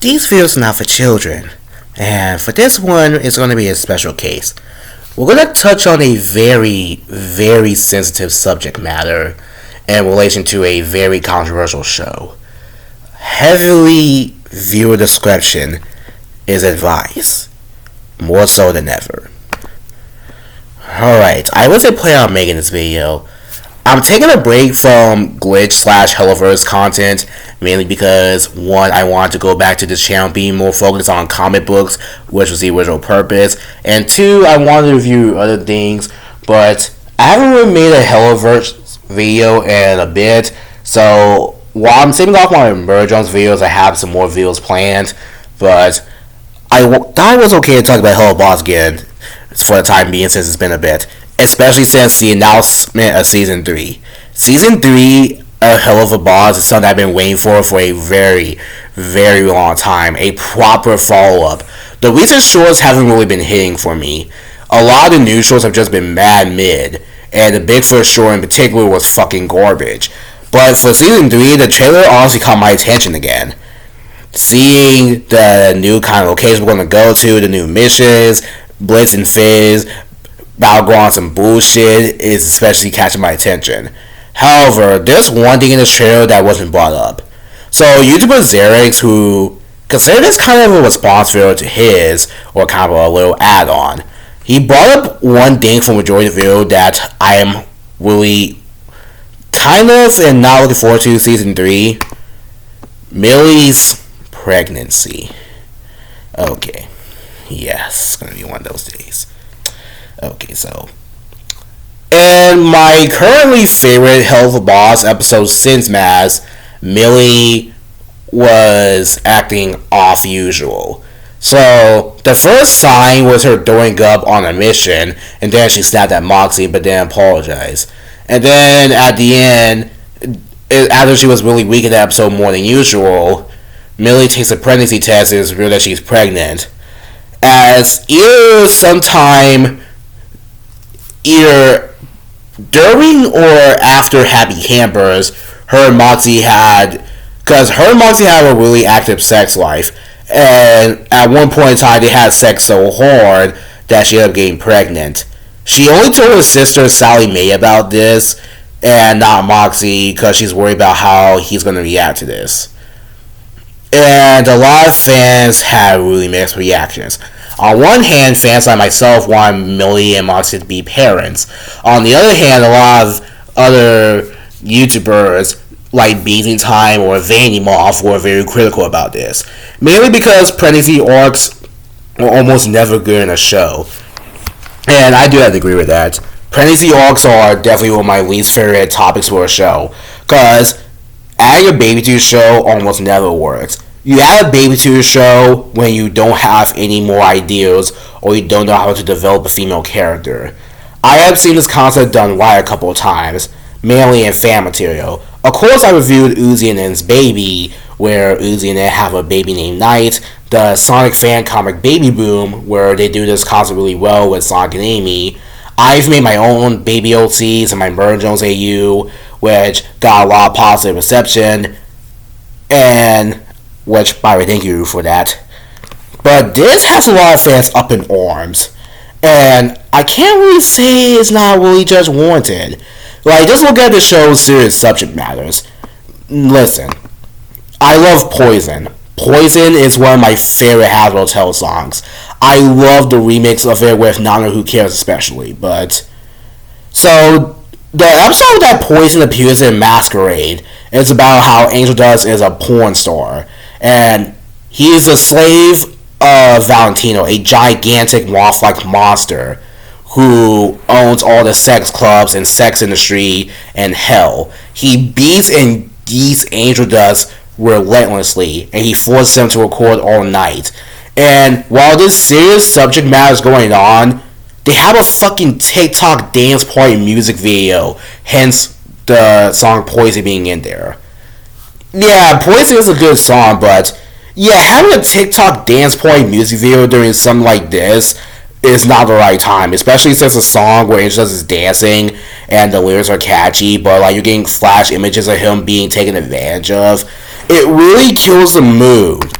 these videos are not for children, and for this one, it's going to be a special case. We're going to touch on a very, very sensitive subject matter in relation to a very controversial show. Heavily viewer discretion is advised, more so than ever. Alright, I wasn't planning on making this video. I'm taking a break from Glitch/Helluva's content, mainly because, one, I wanted to go back to this channel being more focused on comic books, which was the original purpose, and two, I wanted to review other things, but I haven't really made a Helluverse video in a bit, so while I'm saving off my Merge Jones videos, I have some more videos planned, but I thought it was okay to talk about Helluva Boss again for the time being since it's been a bit. Especially since the announcement of Season 3. Season 3 of Helluva Boss is something I've been waiting for a very, very long time. A proper follow-up. The recent shorts haven't really been hitting for me. A lot of the new shorts have just been mad mid. And the Bigfoot short in particular was fucking garbage. But for Season 3, the trailer honestly caught my attention again. Seeing the new kind of locations we're going to go to, the new missions, Blitz and Fizz, about going on some bullshit is especially catching my attention. However, there's one thing in the trailer that wasn't brought up. So, YouTuber Xerix, who considered this kind of a response video to his, or kind of a little add-on, he brought up one thing from majority of the video that I am really kind of and not looking forward to Season 3. Millie's pregnancy. Okay. Yes, it's gonna be one of those days. Okay, so, and my currently favorite Helluva Boss episode since Maz, Millie was acting off usual. So, the first sign was her throwing up on a mission, and then she snapped at Moxie, but then apologized. And then, at the end, after she was really weak in the episode more than usual, Millie takes a pregnancy test and it's revealed that she's pregnant. As either during or after Happy Campers, her and Moxie had a really active sex life, and at one point in time they had sex so hard that she ended up getting pregnant. She only told her sister Sally Mae about this, and not Moxie, because she's worried about how he's going to react to this. And a lot of fans had really mixed reactions. On one hand, fans like myself want Millie and Moxie to be parents. On the other hand, a lot of other YouTubers like Beating Time or Vanity Moth were very critical about this. Mainly because pregnancy arcs are almost never good in a show. And I do have to agree with that. Pregnancy arcs are definitely one of my least favorite topics for a show. Because adding a baby to a show almost never works. You add a baby to a show when you don't have any more ideas or you don't know how to develop a female character. I have seen this concept done right a couple of times, mainly in fan material. Of course, I reviewed Uzi and N's Baby, where Uzi and N have a baby named Knight, the Sonic fan comic Baby Boom, where they do this concept really well with Sonic and Amy. I've made my own Baby OCs and my Merge Jones AU, which got a lot of positive reception, and which, by the way, thank you for that. But this has a lot of fans up in arms, and I can't really say it's not really just warranted. Like, just look at the show's serious subject matters. Listen, I love Poison. Poison is one of my favorite Hasbro Hotel songs. I love the remix of it with Nana Who Cares especially, but... So, the episode that Poison appears in Masquerade is about how Angel Dust is a porn star, and he is a slave of Valentino, a gigantic moth-like monster who owns all the sex clubs and sex industry and hell. He beats and geeks Angel Dust relentlessly, and he forces them to record all night. And while this serious subject matter is going on, they have a fucking TikTok dance party music video, hence the song Poison being in there. Yeah, Poison is a good song, but yeah, having a TikTok dance party music video during something like this is not the right time, especially since a song where Angel is dancing and the lyrics are catchy, but like you're getting flash images of him being taken advantage of. It really kills the mood.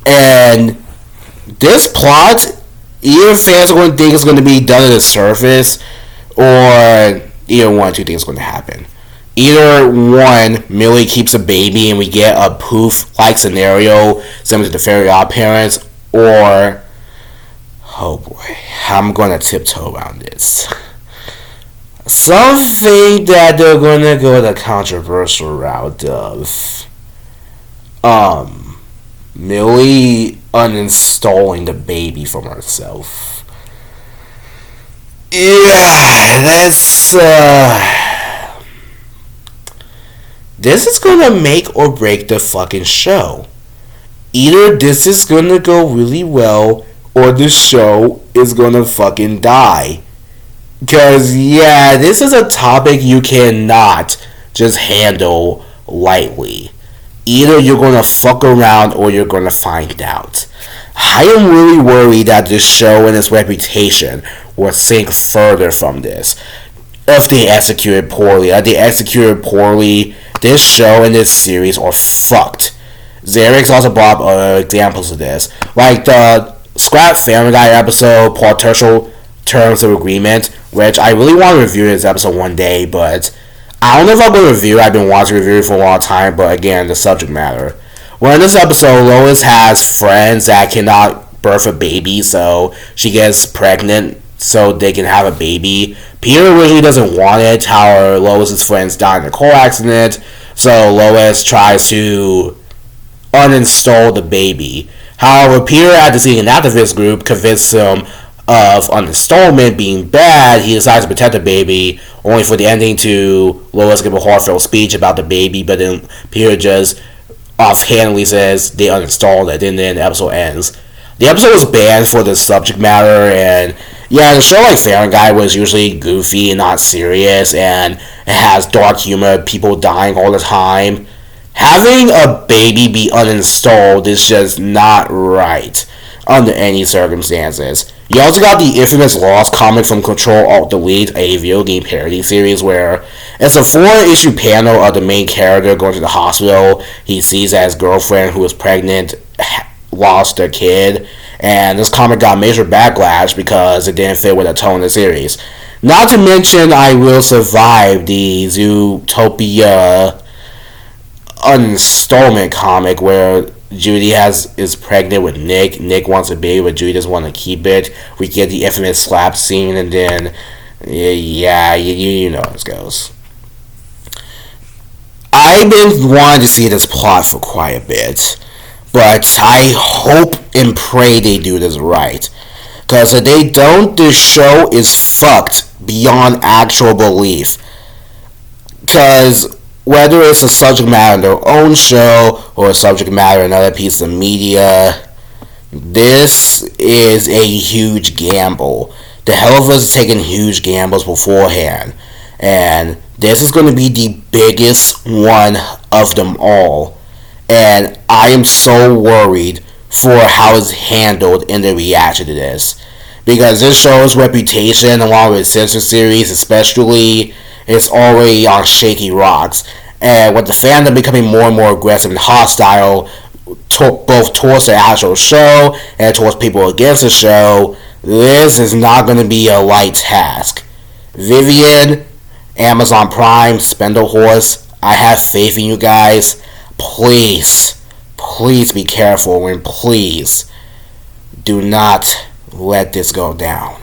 And this plot, either fans are going to think it's going to be done at the surface, or either one or two things going to happen. Either one, Millie keeps a baby and we get a poof-like scenario similar to the Fairy Odd Parents, or, oh boy, I'm going to tiptoe around this. Something that they're going to go the controversial route of, Millie uninstalling the baby from herself. Yeah, that's, this is gonna make or break the fucking show. Either this is gonna go really well, or the show is gonna fucking die. Cause yeah, this is a topic you cannot just handle lightly. Either you're gonna fuck around or you're gonna find out. I am really worried that this show and its reputation will sink further from this if they execute it poorly. If they execute it poorly, this show and this series are fucked. Xerix also brought up examples of this, like the Scrap Family Guy episode, Partial Terms of Agreement, which I really want to review this episode one day, but I don't know if I'm going to review it. I've been wanting to review it for a long time, but again, the subject matter. Well, in this episode, Lois has friends that cannot birth a baby, so she gets pregnant so they can have a baby. Peter originally doesn't want it. However, Lois's friends died in a car accident, so Lois tries to uninstall the baby. However, Peter, after seeing an activist group convince him of uninstallment being bad, he decides to protect the baby, only for the ending to Lois give a heartfelt speech about the baby, but then Peter just offhandedly says they uninstalled it, and then the episode ends. The episode was banned for the subject matter, and yeah, the show like Family Guy was usually goofy and not serious, and it has dark humor, people dying all the time. Having a baby be uninstalled is just not right under any circumstances. You also got the infamous Lost comic from Control-Alt-Delete, a video game parody series where it's a 4-issue panel of the main character going to the hospital. He sees that his girlfriend, who was pregnant, lost their kid, and this comic got major backlash because it didn't fit with the tone of the series. Not to mention, I Will Survive, the Zootopia uninstallment comic where Judy is pregnant with Nick. Nick wants a baby, but Judy doesn't want to keep it. We get the infamous slap scene, and then yeah, you know how this goes. I've been wanting to see this plot for quite a bit, but I hope and pray they do this right. Because if they don't, this show is fucked beyond actual belief. Because whether it's a subject matter in their own show or a subject matter in another piece of media, this is a huge gamble. The Helluvas has taken huge gambles beforehand, and this is going to be the biggest one of them all. And I am so worried for how it's handled in the reaction to this, because this show's reputation, along with its sister series especially, is already on shaky rocks. And with the fandom becoming more and more aggressive and hostile, both towards the actual show and towards people against the show, this is not going to be a light task. Vivian, Amazon Prime, Spindle Horse, I have faith in you guys. Please be careful, and please do not let this go down.